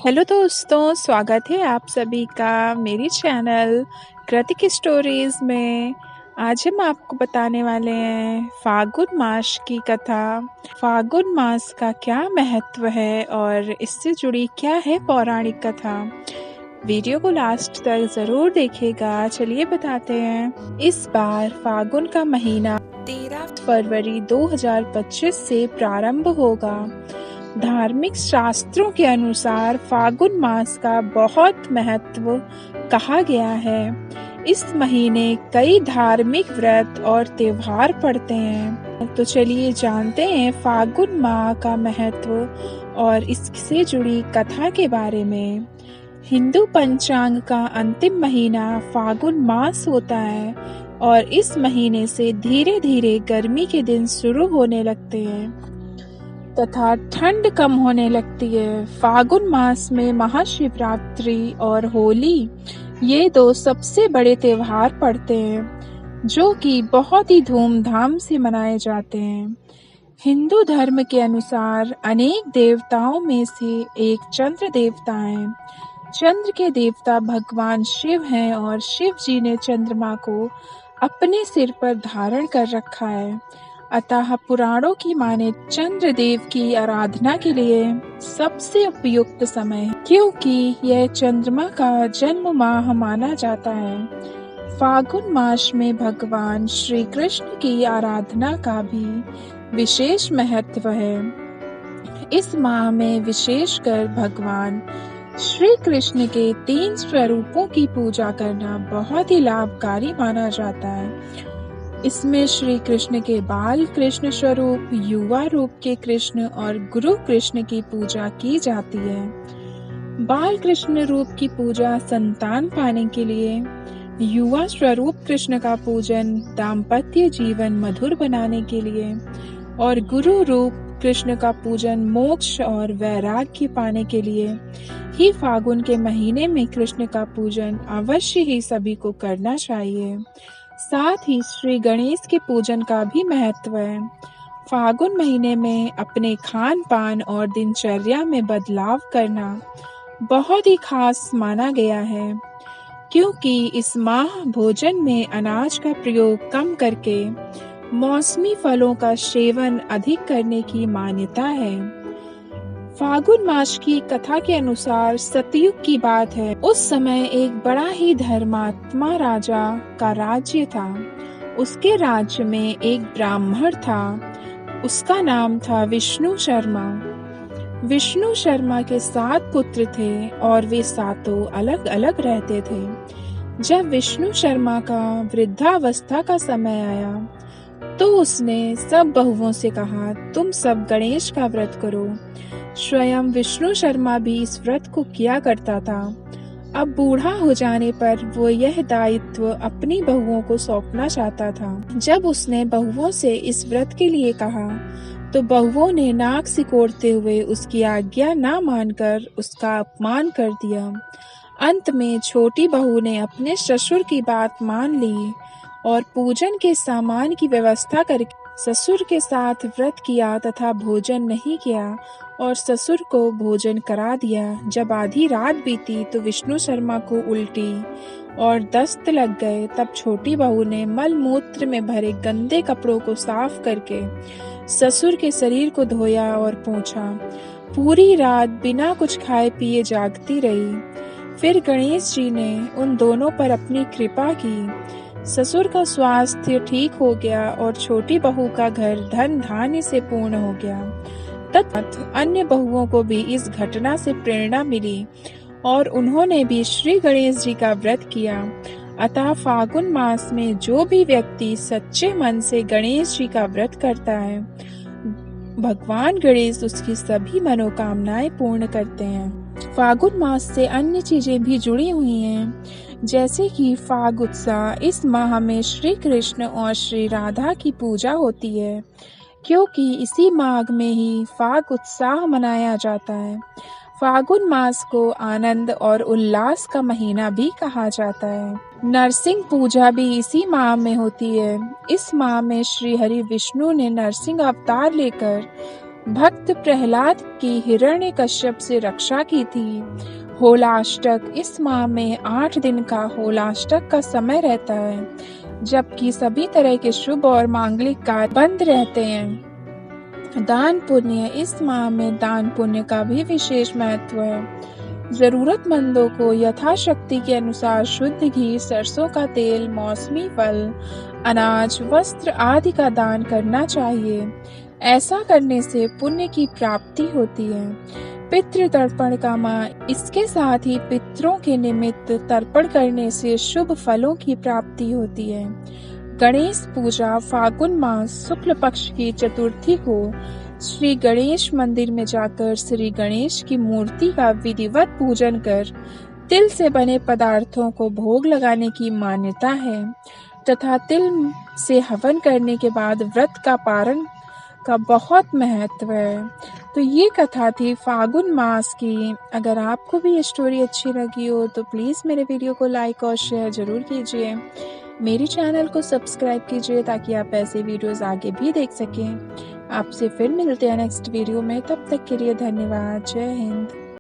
Hello दोस्तों, स्वागत है आप सभी का मेरी चैनल कृतिक स्टोरीज में। आज हम आपको बताने वाले हैं फागुन मास की कथा। फागुन मास का क्या महत्व है और इससे जुड़ी क्या है पौराणिक कथा। वीडियो को लास्ट तक जरूर देखिएगा। चलिए बताते हैं। इस बार फागुन का महीना 13 फरवरी 2025 से प्रारंभ होगा। धार्मिक शास्त्रों के अनुसार फागुन मास का बहुत महत्व कहा गया है। इस महीने कई धार्मिक व्रत और त्योहार पड़ते हैं। तो चलिए जानते हैं फागुन माह का महत्व और इससे जुड़ी कथा के बारे में। हिंदू पंचांग का अंतिम महीना फागुन मास होता है और इस महीने से धीरे धीरे गर्मी के दिन शुरू होने लगते हैं तथा ठंड कम होने लगती है। फागुन मास में महाशिवरात्रि और होली ये दो सबसे बड़े त्योहार पड़ते हैं जो कि बहुत ही धूमधाम से मनाए जाते हैं। हिंदू धर्म के अनुसार अनेक देवताओं में से एक चंद्र देवता है। चंद्र के देवता भगवान शिव हैं और शिव जी ने चंद्रमा को अपने सिर पर धारण कर रखा है। अतः पुराणों की माने चंद्रदेव की आराधना के लिए सबसे उपयुक्त समय है, क्योंकि यह चंद्रमा का जन्म माह माना जाता है। फागुन मास में भगवान श्री कृष्ण की आराधना का भी विशेष महत्व है। इस माह में विशेषकर भगवान श्री कृष्ण के 3 स्वरूपों की पूजा करना बहुत ही लाभकारी माना जाता है। इसमें श्री कृष्ण के बाल कृष्ण स्वरूप, युवा रूप के कृष्ण और गुरु कृष्ण की पूजा की जाती है। बाल कृष्ण रूप की पूजा संतान पाने के लिए, युवा स्वरूप कृष्ण का पूजन दाम्पत्य जीवन मधुर बनाने के लिए और गुरु रूप कृष्ण का पूजन मोक्ष और वैराग्य पाने के लिए ही फागुन के महीने में कृष्ण का पूजन अवश्य ही सभी को करना चाहिए। साथ ही श्री गणेश के पूजन का भी महत्व है। फागुन महीने में अपने खान पान और दिनचर्या में बदलाव करना बहुत ही खास माना गया है, क्योंकि इस माह भोजन में अनाज का प्रयोग कम करके मौसमी फलों का सेवन अधिक करने की मान्यता है। फागुन मास की कथा के अनुसार सतयुग की बात है। उस समय एक बड़ा ही धर्मात्मा राजा का राज्य था। उसके राज्य में एक ब्राह्मण था। उसका नाम था विष्णु शर्मा। विष्णु शर्मा के 7 पुत्र थे और वे सातों अलग अलग रहते थे। जब विष्णु शर्मा का वृद्धावस्था का समय आया तो उसने सब बहुओं से कहा, तुम सब गणेश का व्रत करो। स्वयं विष्णु शर्मा भी इस व्रत को किया करता था। अब बूढ़ा हो जाने पर वो यह दायित्व अपनी बहुओं को सौंपना चाहता था। जब उसने बहुओं से इस व्रत के लिए कहा तो बहुओं ने नाक सिकोड़ते हुए उसकी आज्ञा न मानकर उसका अपमान कर दिया। अंत में छोटी बहू ने अपने ससुर की बात मान ली और पूजन के सामान की व्यवस्था करके ससुर के साथ व्रत किया तथा भोजन नहीं किया और ससुर को भोजन करा दिया। जब आधी रात बीती तो विष्णु शर्मा को उल्टी और दस्त लग गए। तब छोटी बहू ने मल मूत्र में भरे गंदे कपड़ों को साफ करके ससुर के शरीर को धोया और पोंछा। पूरी रात बिना कुछ खाए पिए जागती रही। फिर गणेश जी ने उन दोनों पर अपनी कृपा की। ससुर का स्वास्थ्य ठीक हो गया और छोटी बहू का घर धन धान्य से पूर्ण हो गया। तथा अन्य बहुओं को भी इस घटना से प्रेरणा मिली और उन्होंने भी श्री गणेश जी का व्रत किया। अतः फागुन मास में जो भी व्यक्ति सच्चे मन से गणेश जी का व्रत करता है, भगवान गणेश उसकी सभी मनोकामनाएं पूर्ण करते हैं। फागुन मास से अन्य चीजें भी जुड़ी हुई हैं, जैसे कि फाग उत्साह। इस माह में श्री कृष्ण और श्री राधा की पूजा होती है, क्योंकि इसी माघ में ही फाग उत्साह मनाया जाता है। फागुन मास को आनंद और उल्लास का महीना भी कहा जाता है। नरसिंह पूजा भी इसी माह में होती है। इस माह में श्री हरि विष्णु ने नरसिंह अवतार लेकर भक्त प्रहलाद की हिरण्यकश्यप से रक्षा की थी। होलाष्टक, इस माह में 8 दिन का होलाष्टक का समय रहता है, जबकि सभी तरह के शुभ और मांगलिक कार्य बंद रहते हैं। दान पुण्य, इस माह में दान पुण्य का भी विशेष महत्व है। जरूरतमंदों को यथाशक्ति के अनुसार शुद्ध घी, सरसों का तेल, मौसमी फल, अनाज, वस्त्र आदि का दान करना चाहिए। ऐसा करने से पुण्य की प्राप्ति होती है। पितृ तर्पण का माह, इसके साथ ही पितरों के निमित्त तर्पण करने से शुभ फलों की प्राप्ति होती है। गणेश पूजा, फागुन मास शुक्ल पक्ष की चतुर्थी को श्री गणेश मंदिर में जाकर श्री गणेश की मूर्ति का विधिवत पूजन कर तिल से बने पदार्थों को भोग लगाने की मान्यता है तथा तिल से हवन करने के बाद व्रत का पारण का बहुत महत्व है। तो ये कथा थी फागुन मास की। अगर आपको भी ये स्टोरी अच्छी लगी हो तो प्लीज़ मेरे वीडियो को लाइक और शेयर ज़रूर कीजिए। मेरे चैनल को सब्सक्राइब कीजिए ताकि आप ऐसे वीडियोस आगे भी देख सकें। आपसे फिर मिलते हैं नेक्स्ट वीडियो में, तब तक के लिए धन्यवाद। जय हिंद।